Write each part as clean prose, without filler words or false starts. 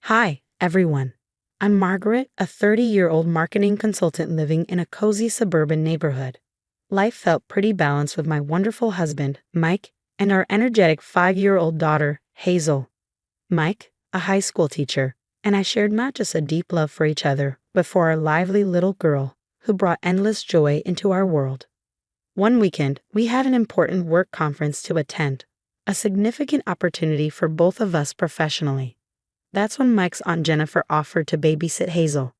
Hi, everyone. I'm Margaret, a 30-year-old marketing consultant living in a cozy suburban neighborhood. Life felt pretty balanced with my wonderful husband, Mike, and our energetic 5-year-old daughter, Hazel. Mike, a high school teacher, and I shared not just a deep love for each other, but for our lively little girl, who brought endless joy into our world. One weekend, we had an important work conference to attend, a significant opportunity for both of us professionally. That's when Mike's Aunt Jennifer offered to babysit Hazel.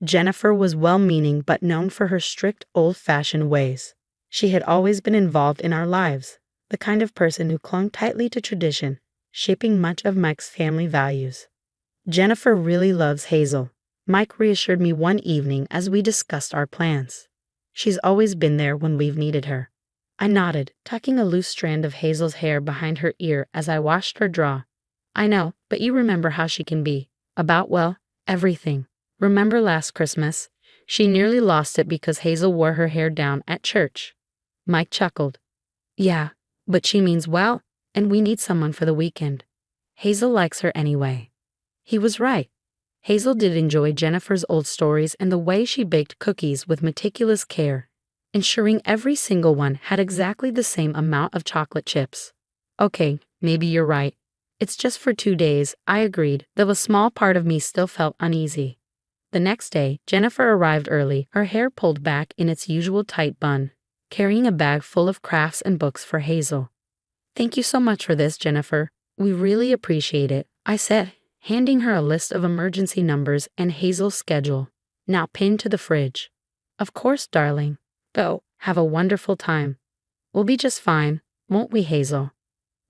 Jennifer was well-meaning but known for her strict, old-fashioned ways. She had always been involved in our lives, the kind of person who clung tightly to tradition, shaping much of Mike's family values. Jennifer really loves Hazel, Mike reassured me one evening as we discussed our plans. She's always been there when we've needed her. I nodded, tucking a loose strand of Hazel's hair behind her ear as I watched her draw. I know, but you remember how she can be. About, well, everything. Remember last Christmas? She nearly lost it because Hazel wore her hair down at church. Mike chuckled. Yeah, but she means well, and we need someone for the weekend. Hazel likes her anyway. He was right. Hazel did enjoy Jennifer's old stories and the way she baked cookies with meticulous care, ensuring every single one had exactly the same amount of chocolate chips. Okay, maybe you're right. It's just for 2 days, I agreed, though a small part of me still felt uneasy. The next day, Jennifer arrived early, her hair pulled back in its usual tight bun, carrying a bag full of crafts and books for Hazel. Thank you so much for this, Jennifer. We really appreciate it, I said, handing her a list of emergency numbers and Hazel's schedule, now pinned to the fridge. Of course, darling. Go, have a wonderful time. We'll be just fine, won't we, Hazel?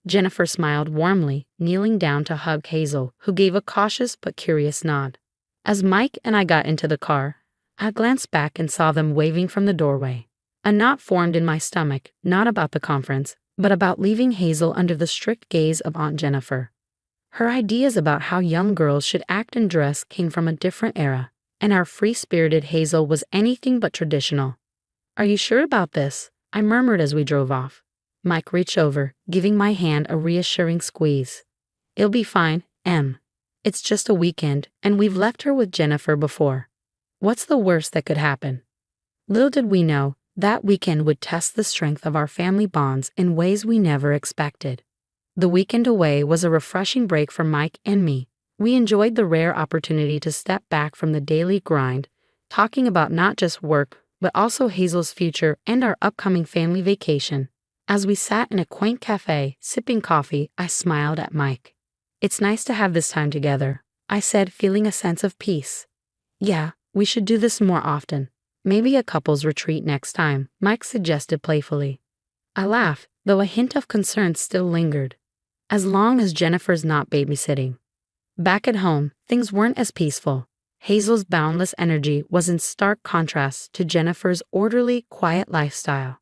Jennifer smiled warmly, kneeling down to hug Hazel, who gave a cautious but curious nod. As Mike and I got into the car, I glanced back and saw them waving from the doorway. A knot formed in my stomach, not about the conference, but about leaving Hazel under the strict gaze of Aunt Jennifer. Her ideas about how young girls should act and dress came from a different era, and our free-spirited Hazel was anything but traditional. Are you sure about this? I murmured as we drove off. Mike reached over, giving my hand a reassuring squeeze. It'll be fine, Em. It's just a weekend, and we've left her with Jennifer before. What's the worst that could happen? Little did we know, that weekend would test the strength of our family bonds in ways we never expected. The weekend away was a refreshing break for Mike and me. We enjoyed the rare opportunity to step back from the daily grind, talking about not just work, but also Hazel's future and our upcoming family vacation. As we sat in a quaint cafe, sipping coffee, I smiled at Mike. It's nice to have this time together, I said, feeling a sense of peace. Yeah, we should do this more often. Maybe a couple's retreat next time, Mike suggested playfully. I laughed, though a hint of concern still lingered. As long as Jennifer's not babysitting. Back at home, things weren't as peaceful. Hazel's boundless energy was in stark contrast to Jennifer's orderly, quiet lifestyle.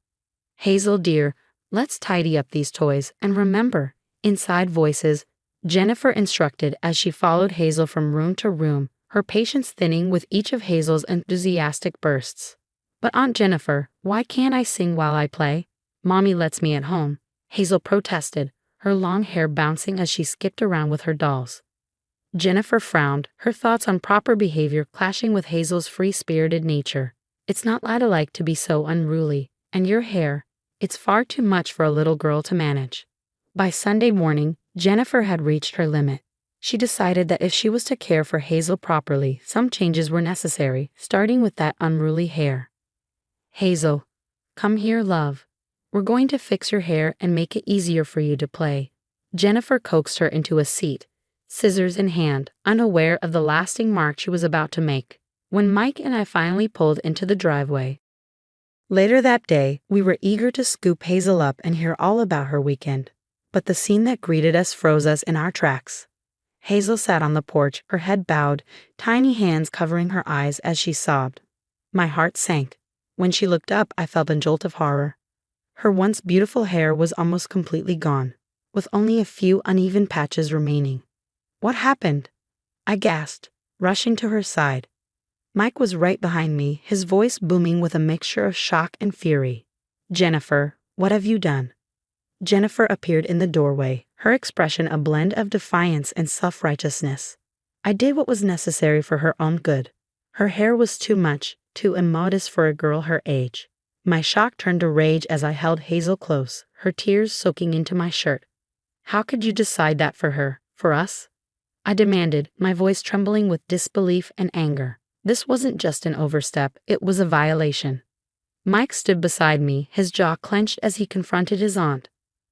Hazel, dear, let's tidy up these toys and remember, inside voices, Jennifer instructed as she followed Hazel from room to room, her patience thinning with each of Hazel's enthusiastic bursts. But Aunt Jennifer, why can't I sing while I play? Mommy lets me at home, Hazel protested, her long hair bouncing as she skipped around with her dolls. Jennifer frowned, her thoughts on proper behavior clashing with Hazel's free-spirited nature. It's not ladylike to be so unruly, and your hair, it's far too much for a little girl to manage. By Sunday morning, Jennifer had reached her limit. She decided that if she was to care for Hazel properly, some changes were necessary, starting with that unruly hair. Hazel, come here, love. We're going to fix your hair and make it easier for you to play. Jennifer coaxed her into a seat, scissors in hand, unaware of the lasting mark she was about to make, when Mike and I finally pulled into the driveway. Later that day, we were eager to scoop Hazel up and hear all about her weekend, but the scene that greeted us froze us in our tracks. Hazel sat on the porch, her head bowed, tiny hands covering her eyes as she sobbed. My heart sank. When she looked up, I felt a jolt of horror. Her once beautiful hair was almost completely gone, with only a few uneven patches remaining. What happened? I gasped, rushing to her side. Mike was right behind me, his voice booming with a mixture of shock and fury. Jennifer, what have you done? Jennifer appeared in the doorway, her expression a blend of defiance and self-righteousness. I did what was necessary for her own good. Her hair was too much, too immodest for a girl her age. My shock turned to rage as I held Hazel close, her tears soaking into my shirt. How could you decide that for her, for us? I demanded, my voice trembling with disbelief and anger. This wasn't just an overstep, it was a violation. Mike stood beside me, his jaw clenched as he confronted his aunt.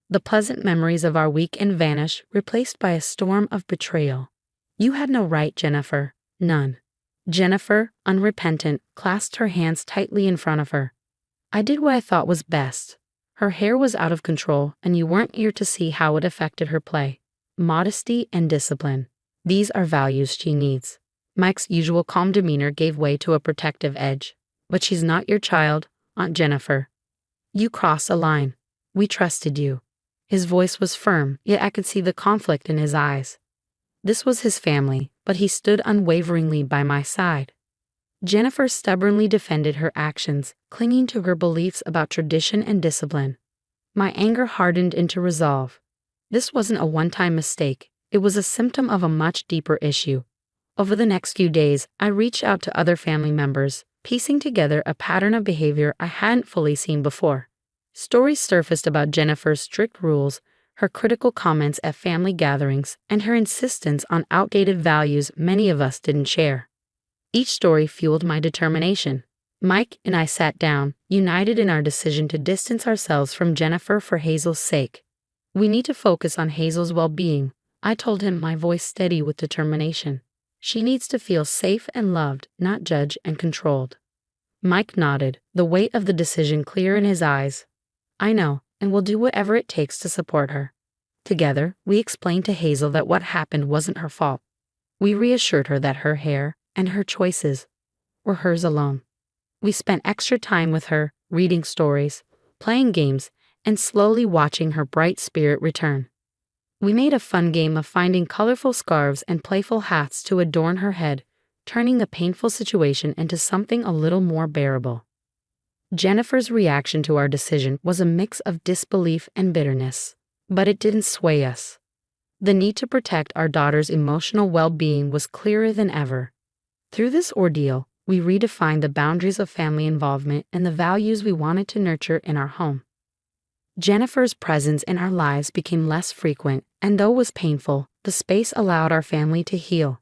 The pleasant memories of our weekend vanished, replaced by a storm of betrayal. You had no right, Jennifer. None. Jennifer, unrepentant, clasped her hands tightly in front of her. I did what I thought was best. Her hair was out of control, and you weren't here to see how it affected her play. Modesty and discipline. These are values she needs. Mike's usual calm demeanor gave way to a protective edge. But she's not your child, Aunt Jennifer. You crossed a line. We trusted you. His voice was firm, yet I could see the conflict in his eyes. This was his family, but he stood unwaveringly by my side. Jennifer stubbornly defended her actions, clinging to her beliefs about tradition and discipline. My anger hardened into resolve. This wasn't a one-time mistake, it was a symptom of a much deeper issue. Over the next few days, I reached out to other family members, piecing together a pattern of behavior I hadn't fully seen before. Stories surfaced about Jennifer's strict rules, her critical comments at family gatherings, and her insistence on outdated values many of us didn't share. Each story fueled my determination. Mike and I sat down, united in our decision to distance ourselves from Jennifer for Hazel's sake. We need to focus on Hazel's well-being, I told him, my voice steady with determination. She needs to feel safe and loved, not judged and controlled. Mike nodded, the weight of the decision clear in his eyes. I know, and we'll do whatever it takes to support her. Together, we explained to Hazel that what happened wasn't her fault. We reassured her that her hair and her choices were hers alone. We spent extra time with her, reading stories, playing games, and slowly watching her bright spirit return. We made a fun game of finding colorful scarves and playful hats to adorn her head, turning a painful situation into something a little more bearable. Jennifer's reaction to our decision was a mix of disbelief and bitterness, but it didn't sway us. The need to protect our daughter's emotional well-being was clearer than ever. Through this ordeal, we redefined the boundaries of family involvement and the values we wanted to nurture in our home. Jennifer's presence in our lives became less frequent, and though it was painful, the space allowed our family to heal.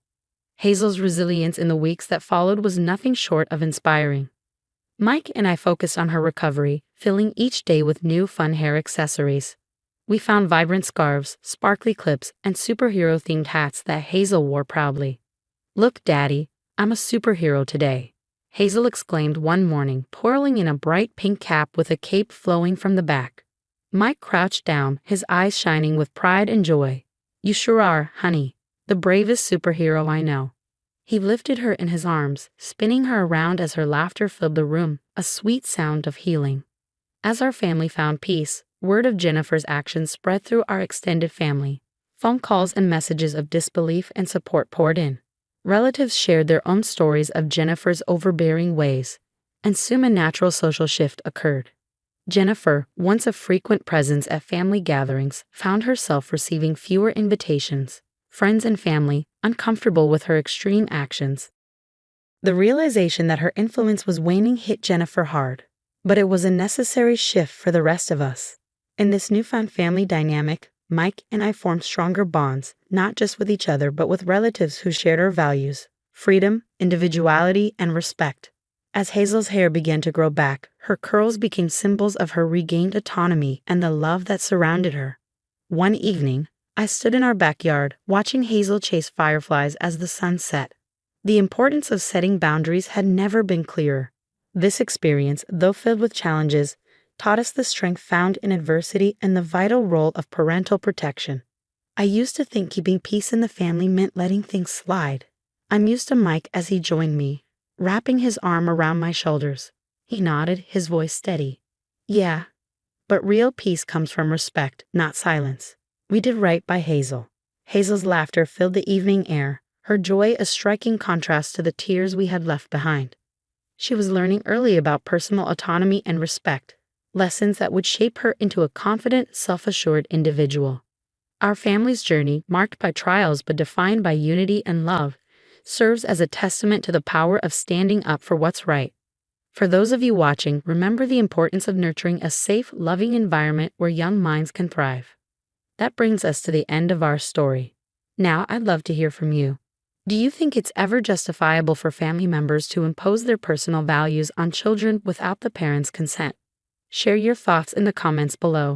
Hazel's resilience in the weeks that followed was nothing short of inspiring. Mike and I focused on her recovery, filling each day with new fun hair accessories. We found vibrant scarves, sparkly clips, and superhero-themed hats that Hazel wore proudly. Look, Daddy, I'm a superhero today, Hazel exclaimed one morning, twirling in a bright pink cap with a cape flowing from the back. Mike crouched down, his eyes shining with pride and joy. You sure are, honey, the bravest superhero I know. He lifted her in his arms, spinning her around as her laughter filled the room, a sweet sound of healing. As our family found peace, word of Jennifer's actions spread through our extended family. Phone calls and messages of disbelief and support poured in. Relatives shared their own stories of Jennifer's overbearing ways, and soon a natural social shift occurred. Jennifer, once a frequent presence at family gatherings, found herself receiving fewer invitations. Friends and family, uncomfortable with her extreme actions. The realization that her influence was waning hit Jennifer hard, but it was a necessary shift for the rest of us. In this newfound family dynamic, Mike and I formed stronger bonds, not just with each other but with relatives who shared our values: freedom, individuality, and respect. As Hazel's hair began to grow back, her curls became symbols of her regained autonomy and the love that surrounded her. One evening, I stood in our backyard, watching Hazel chase fireflies as the sun set. The importance of setting boundaries had never been clearer. This experience, though filled with challenges, taught us the strength found in adversity and the vital role of parental protection. I used to think keeping peace in the family meant letting things slide. I mused to Mike as he joined me, wrapping his arm around my shoulders. He nodded, his voice steady. Yeah, but real peace comes from respect, not silence. We did right by Hazel. Hazel's laughter filled the evening air, her joy a striking contrast to the tears we had left behind. She was learning early about personal autonomy and respect, lessons that would shape her into a confident, self-assured individual. Our family's journey, marked by trials but defined by unity and love, serves as a testament to the power of standing up for what's right. For those of you watching, remember the importance of nurturing a safe, loving environment where young minds can thrive. That brings us to the end of our story. Now, I'd love to hear from you. Do you think it's ever justifiable for family members to impose their personal values on children without the parents' consent? Share your thoughts in the comments below.